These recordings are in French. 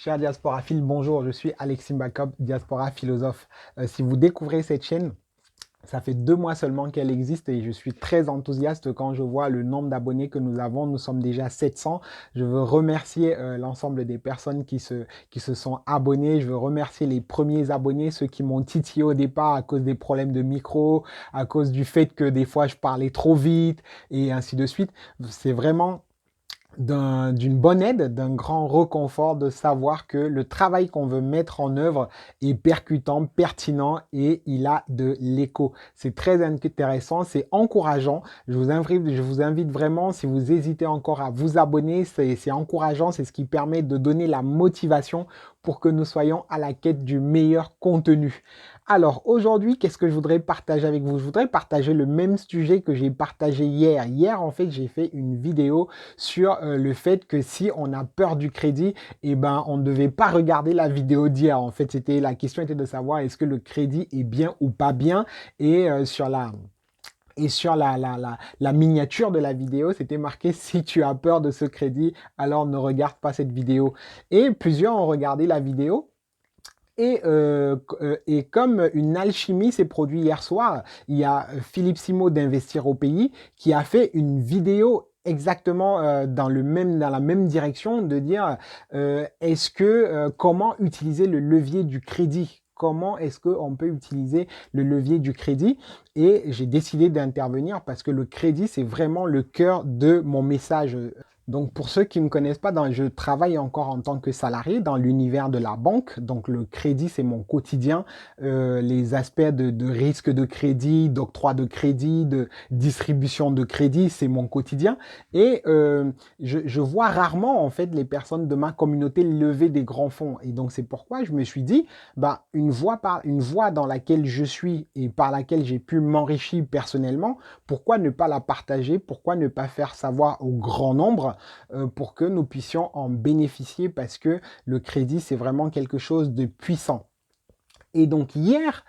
Cher Diasporaphile, bonjour, je suis Alexis Mbakop, Diaspora Philosophe. Si vous découvrez cette chaîne, ça fait 2 mois seulement qu'elle existe et je suis très enthousiaste quand je vois le nombre d'abonnés que nous avons. Nous sommes déjà 700. Je veux remercier l'ensemble des personnes qui se sont abonnées. Je veux remercier les premiers abonnés, ceux qui m'ont titillé au départ à cause des problèmes de micro, à cause du fait que des fois je parlais trop vite et ainsi de suite. C'est vraiment d'une bonne aide, d'un grand réconfort de savoir que le travail qu'on veut mettre en œuvre est percutant, pertinent et il a de l'écho. C'est très intéressant, c'est encourageant. Je vous invite vraiment, si vous hésitez encore à vous abonner, c'est encourageant, c'est ce qui permet de donner la motivation pour que nous soyons à la quête du meilleur contenu. Alors aujourd'hui, qu'est-ce que je voudrais partager avec vous? Je voudrais partager le même sujet que j'ai partagé hier. Hier, en fait, j'ai fait une vidéo sur le fait que si on a peur du crédit, eh ben, on ne devait pas regarder la vidéo d'hier. En fait, la question était de savoir est-ce que le crédit est bien ou pas bien. Et sur la miniature de la vidéo, c'était marqué si tu as peur de ce crédit, alors ne regarde pas cette vidéo. Et plusieurs ont regardé la vidéo. Et comme une alchimie s'est produite hier soir, il y a Philippe Simo d'Investir au pays qui a fait une vidéo exactement dans la même direction de dire comment utiliser le levier du crédit. Comment est-ce qu'on peut utiliser le levier du crédit? Et j'ai décidé d'intervenir parce que le crédit, c'est vraiment le cœur de mon message. Donc, pour ceux qui ne me connaissent pas, je travaille encore en tant que salarié dans l'univers de la banque. Donc, le crédit, c'est mon quotidien. Les aspects de risque de crédit, d'octroi de crédit, de distribution de crédit, c'est mon quotidien. Et je vois rarement, en fait, les personnes de ma communauté lever des grands fonds. Et donc, c'est pourquoi je me suis dit, bah, une voie dans laquelle je suis et par laquelle j'ai pu m'enrichir personnellement, pourquoi ne pas la partager? Pourquoi ne pas faire savoir au grand nombre pour que nous puissions en bénéficier parce que le crédit, c'est vraiment quelque chose de puissant. Et donc hier,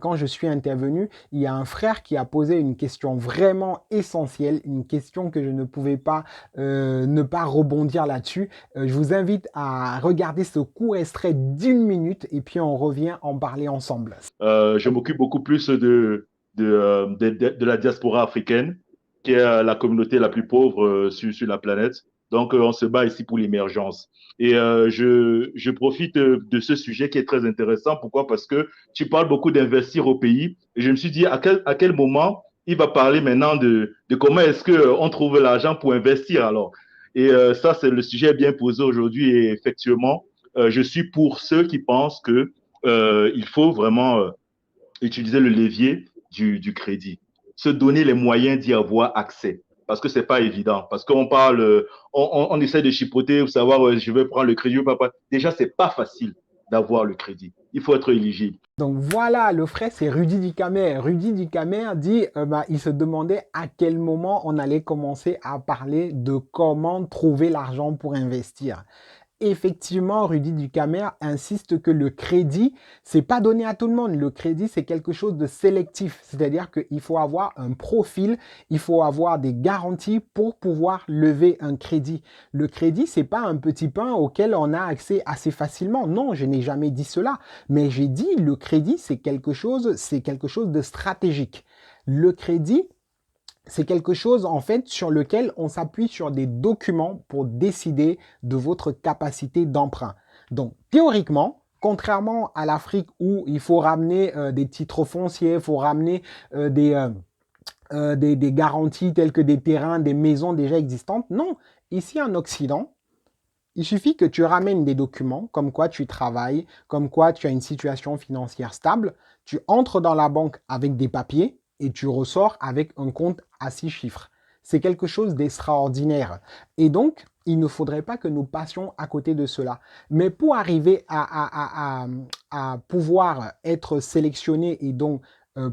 quand je suis intervenu, il y a un frère qui a posé une question vraiment essentielle, une question que je ne pouvais pas ne pas rebondir là-dessus. Je vous invite à regarder ce court extrait d'1 minute et puis on revient en parler ensemble. Je m'occupe beaucoup plus de la diaspora africaine, qui est la communauté la plus pauvre sur la planète. Donc, on se bat ici pour l'émergence. Et je profite de ce sujet qui est très intéressant. Pourquoi? Parce que tu parles beaucoup d'investir au pays. Et je me suis dit, à quel moment il va parler maintenant de comment est-ce qu'on trouve l'argent pour investir alors? Et ça, c'est le sujet bien posé aujourd'hui. Et effectivement, je suis pour ceux qui pensent que il faut vraiment utiliser le levier du crédit, se donner les moyens d'y avoir accès. Parce que c'est pas évident. Parce qu'on parle, on essaie de chipoter pour savoir je vais prendre le crédit ou pas. Déjà, c'est pas facile d'avoir le crédit. Il faut être éligible. Donc voilà, le frère, c'est Rudy Ducamer. Rudy Ducamer dit, il se demandait à quel moment on allait commencer à parler de comment trouver l'argent pour investir. Effectivement, Rudy Ducamer insiste que le crédit, c'est pas donné à tout le monde. Le crédit, c'est quelque chose de sélectif. C'est-à-dire qu'il faut avoir un profil, il faut avoir des garanties pour pouvoir lever un crédit. Le crédit, c'est pas un petit pain auquel on a accès assez facilement. Non, je n'ai jamais dit cela. Mais j'ai dit le crédit, c'est quelque chose de stratégique. Le crédit, c'est quelque chose en fait sur lequel on s'appuie sur des documents pour décider de votre capacité d'emprunt. Donc théoriquement, contrairement à l'Afrique où il faut ramener des titres fonciers, il faut ramener des garanties telles que des terrains, des maisons déjà existantes, non. Ici en Occident, il suffit que tu ramènes des documents comme quoi tu travailles, comme quoi tu as une situation financière stable, tu entres dans la banque avec des papiers et tu ressors avec un compte à 6 chiffres. C'est quelque chose d'extraordinaire. Et donc, il ne faudrait pas que nous passions à côté de cela. Mais pour arriver à pouvoir être sélectionné et donc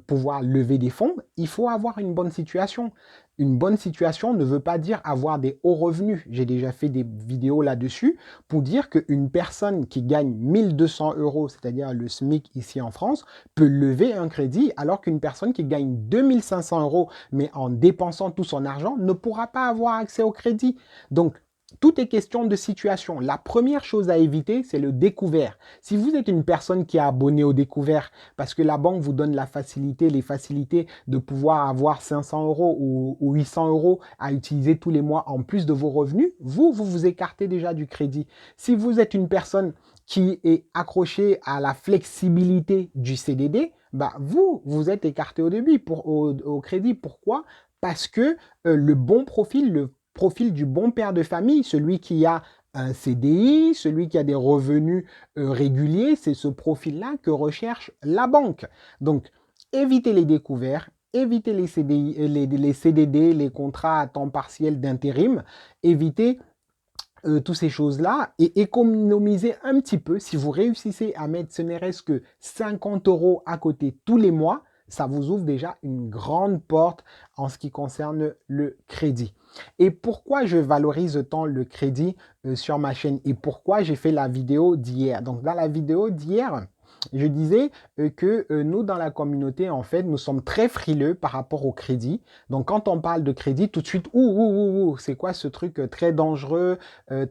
pouvoir lever des fonds, il faut avoir une bonne situation. Une bonne situation ne veut pas dire avoir des hauts revenus. J'ai déjà fait des vidéos là-dessus pour dire qu'une personne qui gagne 1200 euros, c'est-à-dire le SMIC ici en France, peut lever un crédit alors qu'une personne qui gagne 2500 euros, mais en dépensant tout son argent, ne pourra pas avoir accès au crédit. Donc, tout est question de situation. La première chose à éviter, c'est le découvert. Si vous êtes une personne qui est abonnée au découvert, parce que la banque vous donne la facilité, les facilités de pouvoir avoir 500 euros ou 800 euros à utiliser tous les mois en plus de vos revenus, vous écartez déjà du crédit. Si vous êtes une personne qui est accrochée à la flexibilité du CDD, bah vous êtes écarté au début au crédit. Pourquoi? Parce que le bon profil, le profil du bon père de famille, celui qui a un CDI, celui qui a des revenus réguliers, c'est ce profil-là que recherche la banque. Donc, évitez les découverts, évitez les CDI, les CDD, les contrats à temps partiel d'intérim, évitez toutes ces choses-là et économisez un petit peu. Si vous réussissez à mettre ce n'est que 50 euros à côté tous les mois, ça vous ouvre déjà une grande porte en ce qui concerne le crédit. Et pourquoi je valorise tant le crédit sur ma chaîne et pourquoi j'ai fait la vidéo d'hier. Donc dans la vidéo d'hier, je disais que nous, dans la communauté, en fait, nous sommes très frileux par rapport au crédit. Donc, quand on parle de crédit, tout de suite, c'est quoi ce truc très dangereux,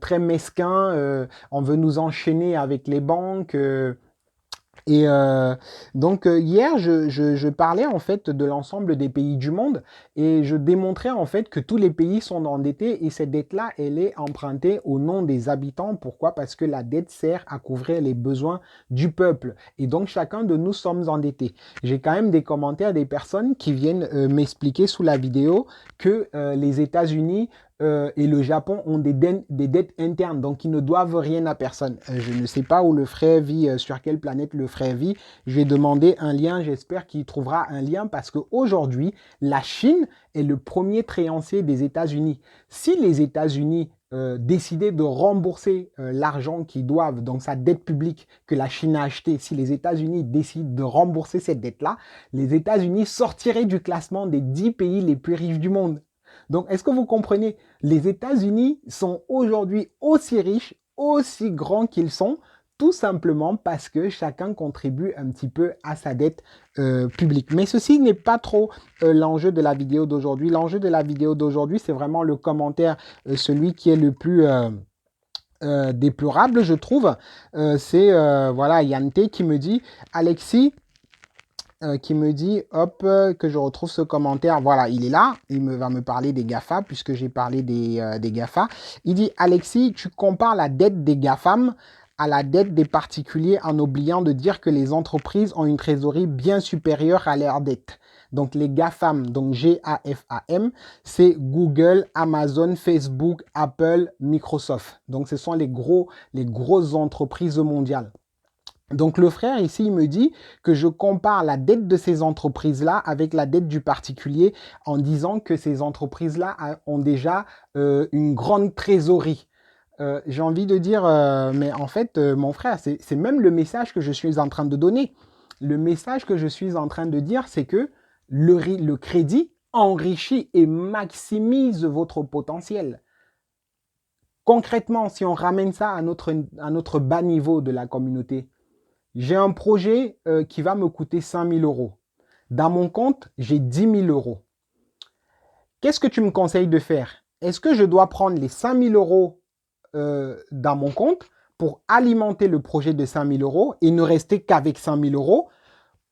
très mesquin, on veut nous enchaîner avec les banques. Et donc hier, je parlais en fait de l'ensemble des pays du monde et je démontrais en fait que tous les pays sont endettés et cette dette-là, elle est empruntée au nom des habitants. Pourquoi? Parce que la dette sert à couvrir les besoins du peuple et donc chacun de nous sommes endettés. J'ai quand même des commentaires des personnes qui viennent m'expliquer sous la vidéo que les États-Unis et le Japon ont des dettes internes, donc ils ne doivent rien à personne. Je ne sais pas où le frère vit, sur quelle planète le frère vit. Je vais demander un lien, j'espère qu'il trouvera un lien parce qu'aujourd'hui, la Chine est le premier créancier des États-Unis. Si les États-Unis décidaient de rembourser l'argent qu'ils doivent, donc sa dette publique que la Chine a achetée, si les États-Unis décident de rembourser cette dette-là, les États-Unis sortiraient du classement des 10 pays les plus riches du monde. Donc, est-ce que vous comprenez? Les États-Unis sont aujourd'hui aussi riches, aussi grands qu'ils sont, tout simplement parce que chacun contribue un petit peu à sa dette publique. Mais ceci n'est pas trop l'enjeu de la vidéo d'aujourd'hui. L'enjeu de la vidéo d'aujourd'hui, c'est vraiment le commentaire, celui qui est le plus déplorable, je trouve. C'est voilà, Yante qui me dit, Alexis, qui me dit, hop, que je retrouve ce commentaire. Voilà, il est là. Il va me parler des GAFA, puisque j'ai parlé des GAFA. Il dit, Alexis, tu compares la dette des GAFAM à la dette des particuliers en oubliant de dire que les entreprises ont une trésorerie bien supérieure à leur dette. Donc, les GAFAM, donc G-A-F-A-M, c'est Google, Amazon, Facebook, Apple, Microsoft. Donc, ce sont les grosses entreprises mondiales. Donc le frère ici, il me dit que je compare la dette de ces entreprises-là avec la dette du particulier en disant que ces entreprises-là ont déjà une grande trésorerie. J'ai envie de dire, mais en fait, mon frère, c'est même le message que je suis en train de donner. Le message que je suis en train de dire, c'est que le crédit enrichit et maximise votre potentiel. Concrètement, si on ramène ça à notre bas niveau de la communauté, j'ai un projet qui va me coûter 5 000 euros. Dans mon compte, j'ai 10 000 euros. Qu'est-ce que tu me conseilles de faire? Est-ce que je dois prendre les 5 000 euros dans mon compte pour alimenter le projet de 5 000 euros et ne rester qu'avec 5 000 euros?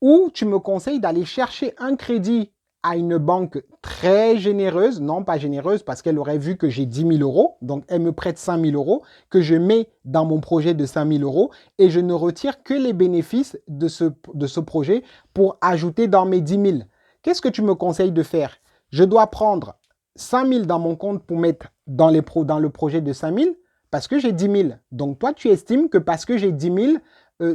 Ou tu me conseilles d'aller chercher un crédit à une banque très généreuse, non pas généreuse parce qu'elle aurait vu que j'ai 10 000 euros, donc elle me prête 5 000 euros, que je mets dans mon projet de 5 000 euros et je ne retire que les bénéfices de ce projet pour ajouter dans mes 10 000. Qu'est-ce que tu me conseilles de faire? Je dois prendre 5 000 dans mon compte pour mettre dans le projet de 5 000 parce que j'ai 10 000. Donc toi, tu estimes que parce que j'ai 10 000,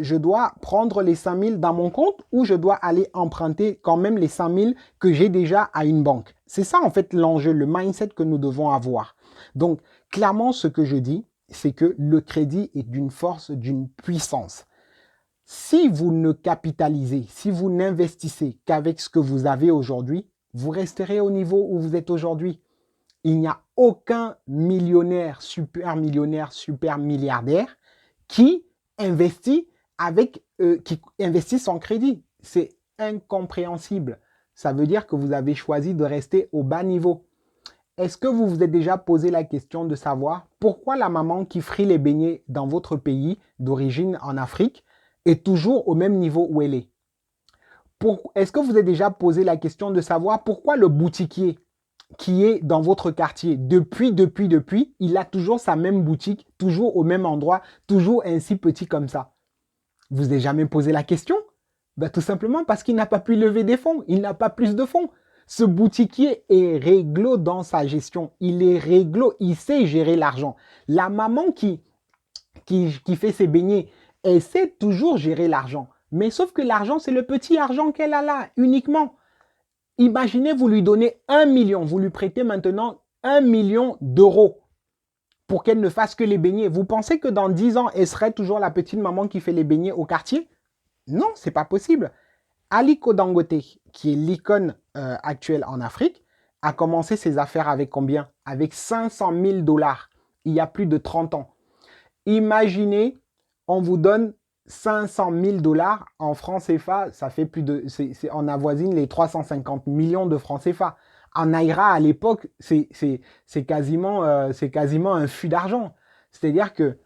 je dois prendre les 5 000 dans mon compte ou je dois aller emprunter quand même les 5 000 que j'ai déjà à une banque. C'est ça en fait l'enjeu, le mindset que nous devons avoir. Donc clairement ce que je dis, c'est que le crédit est d'une force, d'une puissance. Si vous ne capitalisez, si vous n'investissez qu'avec ce que vous avez aujourd'hui, vous resterez au niveau où vous êtes aujourd'hui. Il n'y a aucun millionnaire, super milliardaire qui investit qui investit sans crédit. C'est incompréhensible. Ça veut dire que vous avez choisi de rester au bas niveau. Est-ce que vous vous êtes déjà posé la question de savoir pourquoi la maman qui frit les beignets dans votre pays d'origine en Afrique est toujours au même niveau où elle est? Est-ce que vous avez déjà posé la question de savoir pourquoi le boutiquier qui est dans votre quartier depuis, il a toujours sa même boutique, toujours au même endroit, toujours ainsi petit comme ça? Vous n'avez jamais posé la question? Ben, tout simplement parce qu'il n'a pas pu lever des fonds, il n'a pas plus de fonds. Ce boutiquier est réglo dans sa gestion, il est réglo, il sait gérer l'argent. La maman qui fait ses beignets, elle sait toujours gérer l'argent. Mais sauf que l'argent, c'est le petit argent qu'elle a là, uniquement. Imaginez, vous lui donnez 1 million, vous lui prêtez maintenant 1 million d'euros pour qu'elle ne fasse que les beignets. Vous pensez que dans 10 ans, elle serait toujours la petite maman qui fait les beignets au quartier? Non, c'est pas possible. Aliko Dangote, qui est l'icône actuelle en Afrique, a commencé ses affaires avec combien? Avec 500 000 $, il y a plus de 30 ans. Imaginez, on vous donne 500 000 $ en francs CFA, ça fait plus de, on avoisine les 350 millions de francs CFA. En Naira, à l'époque, c'est quasiment un fût d'argent. C'est-à-dire que,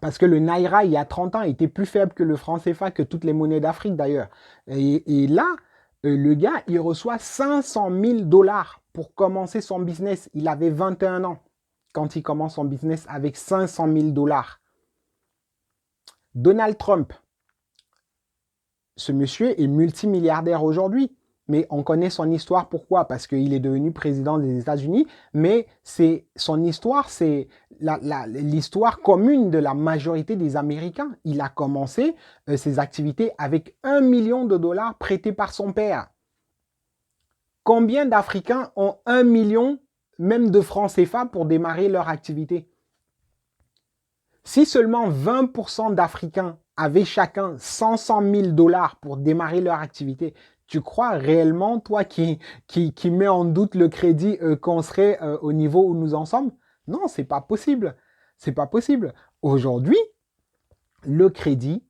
parce que le Naira, il y a 30 ans, était plus faible que le franc CFA, que toutes les monnaies d'Afrique d'ailleurs. Et là, le gars, il reçoit 500 000 $ pour commencer son business. Il avait 21 ans quand il commence son business avec 500 000 $. Donald Trump, ce monsieur est multimilliardaire aujourd'hui, mais on connaît son histoire. Pourquoi? Parce qu'il est devenu président des États-Unis, mais son histoire, c'est l'histoire commune de la majorité des Américains. Il a commencé ses activités avec 1 million de $ prêtés par son père. Combien d'Africains ont 1 million, même de francs CFA, pour démarrer leur activité? Si seulement 20% d'Africains avaient chacun 500 000 $ pour démarrer leur activité, tu crois réellement, toi qui met en doute le crédit, qu'on serait au niveau où nous en sommes? Non, c'est pas possible. C'est pas possible. Aujourd'hui, le crédit,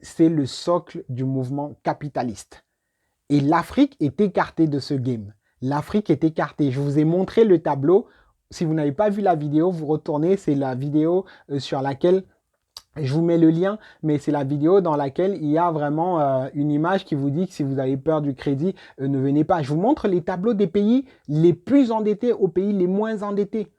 c'est le socle du mouvement capitaliste. Et l'Afrique est écartée de ce game. L'Afrique est écartée. Je vous ai montré le tableau. Si vous n'avez pas vu la vidéo, vous retournez. C'est la vidéo sur laquelle, je vous mets le lien, mais c'est la vidéo dans laquelle il y a vraiment une image qui vous dit que si vous avez peur du crédit, ne venez pas. Je vous montre les tableaux des pays les plus endettés aux pays les moins endettés.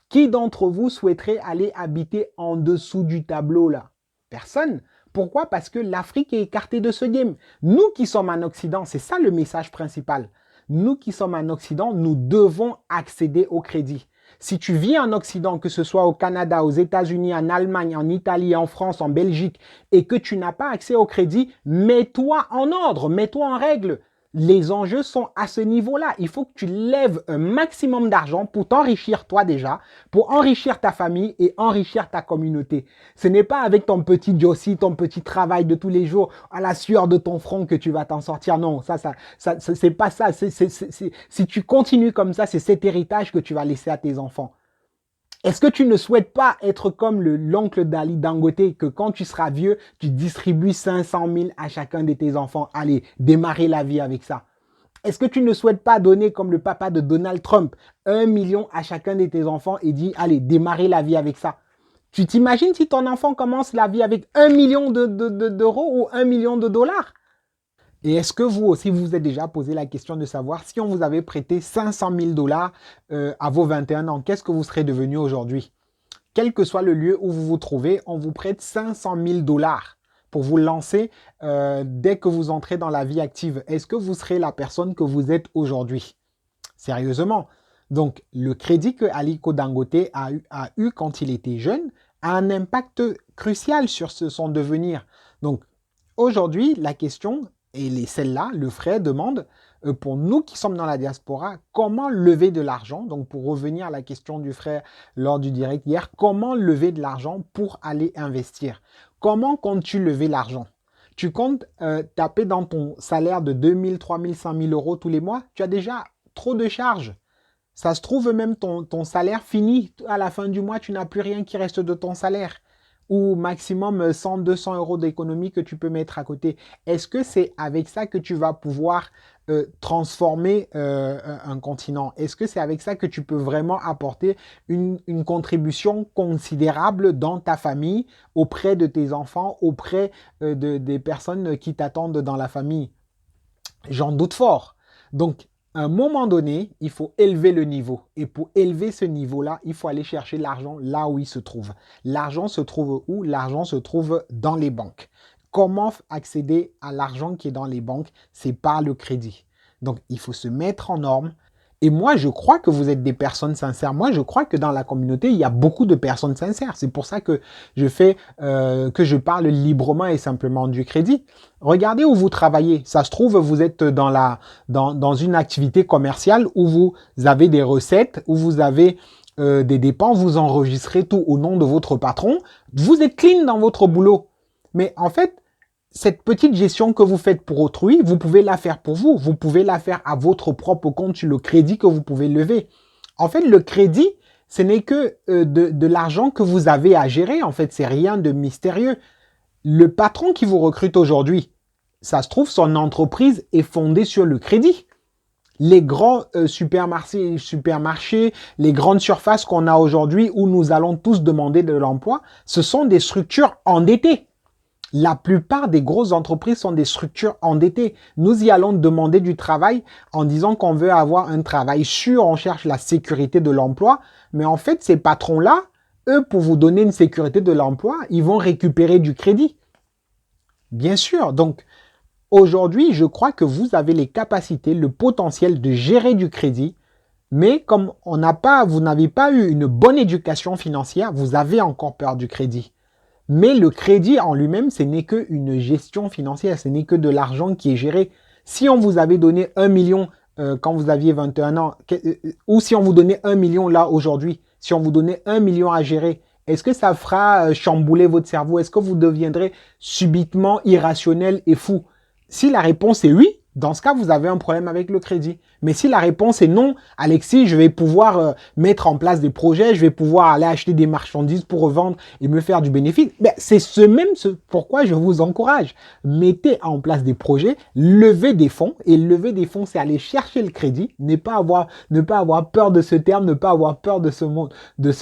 Qui d'entre vous souhaiterait aller habiter en dessous du tableau là? Personne. Pourquoi? Parce que l'Afrique est écartée de ce game. Nous qui sommes en Occident, c'est ça le message principal. Nous qui sommes en Occident, nous devons accéder au crédit. Si tu vis en Occident, que ce soit au Canada, aux États-Unis, en Allemagne, en Italie, en France, en Belgique, et que tu n'as pas accès au crédit, mets-toi en ordre, mets-toi en règle. Les enjeux sont à ce niveau-là. Il faut que tu lèves un maximum d'argent pour t'enrichir toi déjà, pour enrichir ta famille et enrichir ta communauté. Ce n'est pas avec ton petit jossi, ton petit travail de tous les jours, à la sueur de ton front que tu vas t'en sortir. Non, ça c'est pas ça. Si tu continues comme ça, c'est cet héritage que tu vas laisser à tes enfants. Est-ce que tu ne souhaites pas être comme l'oncle d'Ali Dangote, que quand tu seras vieux, tu distribues 500 000 à chacun de tes enfants? Allez, démarrer la vie avec ça. Est-ce que tu ne souhaites pas donner comme le papa de Donald Trump 1 million à chacun de tes enfants et dire, allez, démarrer la vie avec ça? Tu t'imagines si ton enfant commence la vie avec 1 million d'euros ou 1 million de dollars? Et est-ce que vous aussi, vous vous êtes déjà posé la question de savoir si on vous avait prêté 500 000 $ à vos 21 ans, qu'est-ce que vous serez devenu aujourd'hui? Quel que soit le lieu où vous vous trouvez, on vous prête 500 000 $ pour vous lancer dès que vous entrez dans la vie active. Est-ce que vous serez la personne que vous êtes aujourd'hui? Sérieusement. Donc, le crédit que Aliko Dangote a eu quand il était jeune a un impact crucial sur son devenir. Donc, aujourd'hui, la question, et celle-là, le frère demande, pour nous qui sommes dans la diaspora, comment lever de l'argent? Donc, pour revenir à la question du frère lors du direct hier, comment lever de l'argent pour aller investir? Comment comptes-tu lever l'argent? Tu comptes taper dans ton salaire de 2 000, 3 000, 5 000 € tous les mois? Tu as déjà trop de charges. Ça se trouve même ton salaire fini à la fin du mois, tu n'as plus rien qui reste de ton salaire. ou maximum 100, 200 euros d'économie que tu peux mettre à côté. Est-ce que c'est avec ça que tu vas pouvoir transformer un continent? Est-ce que c'est avec ça que tu peux vraiment apporter une contribution considérable dans ta famille, auprès de tes enfants, auprès des personnes qui t'attendent dans la famille? J'en doute fort. Donc, à un moment donné, il faut élever le niveau. Et pour élever ce niveau-là, il faut aller chercher l'argent là où il se trouve. L'argent se trouve où? L'argent se trouve dans les banques. Comment accéder à l'argent qui est dans les banques? C'est par le crédit. Donc, il faut se mettre en norme. Et moi, je crois que vous êtes des personnes sincères. Moi, je crois que dans la communauté, il y a beaucoup de personnes sincères. C'est pour ça que je parle librement et simplement du crédit. Regardez où vous travaillez. Ça se trouve, vous êtes dans une activité commerciale où vous avez des recettes, où vous avez des dépenses, vous enregistrez tout au nom de votre patron. Vous êtes clean dans votre boulot. Mais en fait, cette petite gestion que vous faites pour autrui, vous pouvez la faire pour vous. Vous pouvez la faire à votre propre compte sur le crédit que vous pouvez lever. En fait, le crédit, ce n'est que de l'argent que vous avez à gérer. En fait, c'est rien de mystérieux. Le patron qui vous recrute aujourd'hui, ça se trouve, son entreprise est fondée sur le crédit. Les grands supermarchés, les grandes surfaces qu'on a aujourd'hui où nous allons tous demander de l'emploi, ce sont des structures endettées. La plupart des grosses entreprises sont des structures endettées. Nous y allons demander du travail en disant qu'on veut avoir un travail sûr, on cherche la sécurité de l'emploi. Mais en fait, ces patrons-là, eux, pour vous donner une sécurité de l'emploi, ils vont récupérer du crédit. Bien sûr. Donc, aujourd'hui, je crois que vous avez les capacités, le potentiel de gérer du crédit. Mais comme vous n'avez pas eu une bonne éducation financière, vous avez encore peur du crédit. Mais le crédit en lui-même, ce n'est qu'une gestion financière, ce n'est que de l'argent qui est géré. Si on vous avait donné 1 million quand vous aviez 21 ans, ou si on vous donnait 1 million là aujourd'hui, si on vous donnait 1 million à gérer, est-ce que ça fera chambouler votre cerveau? Est-ce que vous deviendrez subitement irrationnel et fou? Si la réponse est oui, dans ce cas, vous avez un problème avec le crédit. Mais si la réponse est non, Alexis, je vais pouvoir mettre en place des projets, je vais pouvoir aller acheter des marchandises pour revendre et me faire du bénéfice, ben, c'est ce pourquoi je vous encourage. Mettez en place des projets, levez des fonds. Et lever des fonds, c'est aller chercher le crédit, ne pas avoir peur de ce terme, ne pas avoir peur de ce monde, de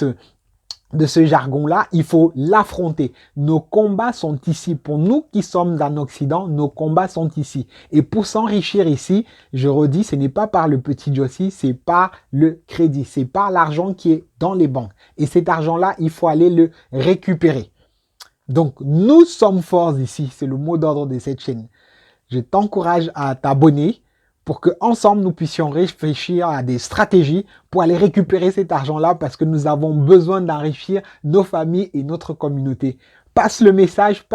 ce jargon-là, il faut l'affronter. Nos combats sont ici. Pour nous qui sommes en Occident, nos combats sont ici. Et pour s'enrichir ici, je redis, ce n'est pas par le petit Jossi, c'est par le crédit. C'est par l'argent qui est dans les banques. Et cet argent-là, il faut aller le récupérer. Donc, nous sommes forts ici. C'est le mot d'ordre de cette chaîne. Je t'encourage à t'abonner pour que ensemble nous puissions réfléchir à des stratégies pour aller récupérer cet argent-là parce que nous avons besoin d'enrichir nos familles et notre communauté. Passe le message,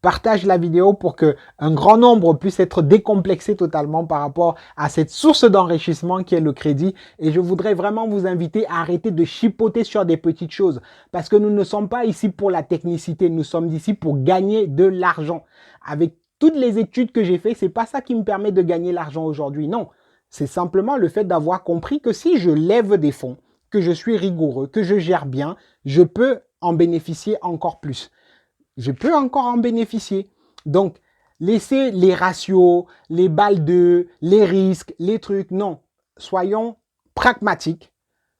partage la vidéo pour que un grand nombre puisse être décomplexé totalement par rapport à cette source d'enrichissement qui est le crédit. Et je voudrais vraiment vous inviter à arrêter de chipoter sur des petites choses parce que nous ne sommes pas ici pour la technicité, nous sommes ici pour gagner de l'argent. Avec toutes les études que j'ai faites, c'est pas ça qui me permet de gagner l'argent aujourd'hui. Non, c'est simplement le fait d'avoir compris que si je lève des fonds, que je suis rigoureux, que je gère bien, je peux en bénéficier encore plus. Je peux encore en bénéficier. Donc, laissez les ratios, les balles d'œufs, les risques, les trucs. Non, soyons pragmatiques,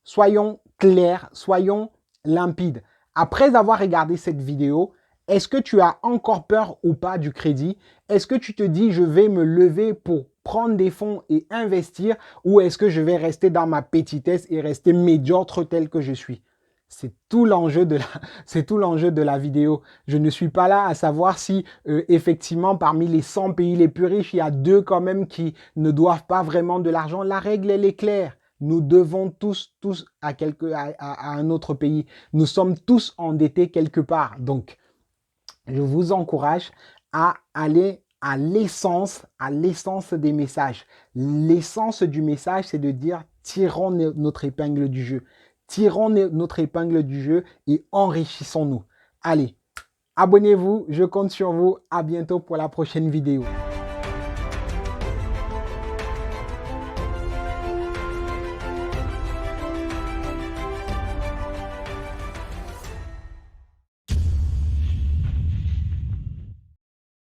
soyons clairs, soyons limpides. Après avoir regardé cette vidéo, est-ce que tu as encore peur ou pas du crédit? Est-ce que tu te dis, je vais me lever pour prendre des fonds et investir ou est-ce que je vais rester dans ma petitesse et rester médiocre tel que je suis? C'est tout l'enjeu de la vidéo. Je ne suis pas là à savoir si effectivement parmi les 100 pays les plus riches, il y a 2 quand même qui ne doivent pas vraiment de l'argent. La règle, elle est claire. Nous devons tous à un autre pays. Nous sommes tous endettés quelque part. Donc, je vous encourage à aller à l'essence des messages. L'essence du message, c'est de dire tirons notre épingle du jeu. Tirons notre épingle du jeu et enrichissons-nous. Allez, abonnez-vous, je compte sur vous. À bientôt pour la prochaine vidéo.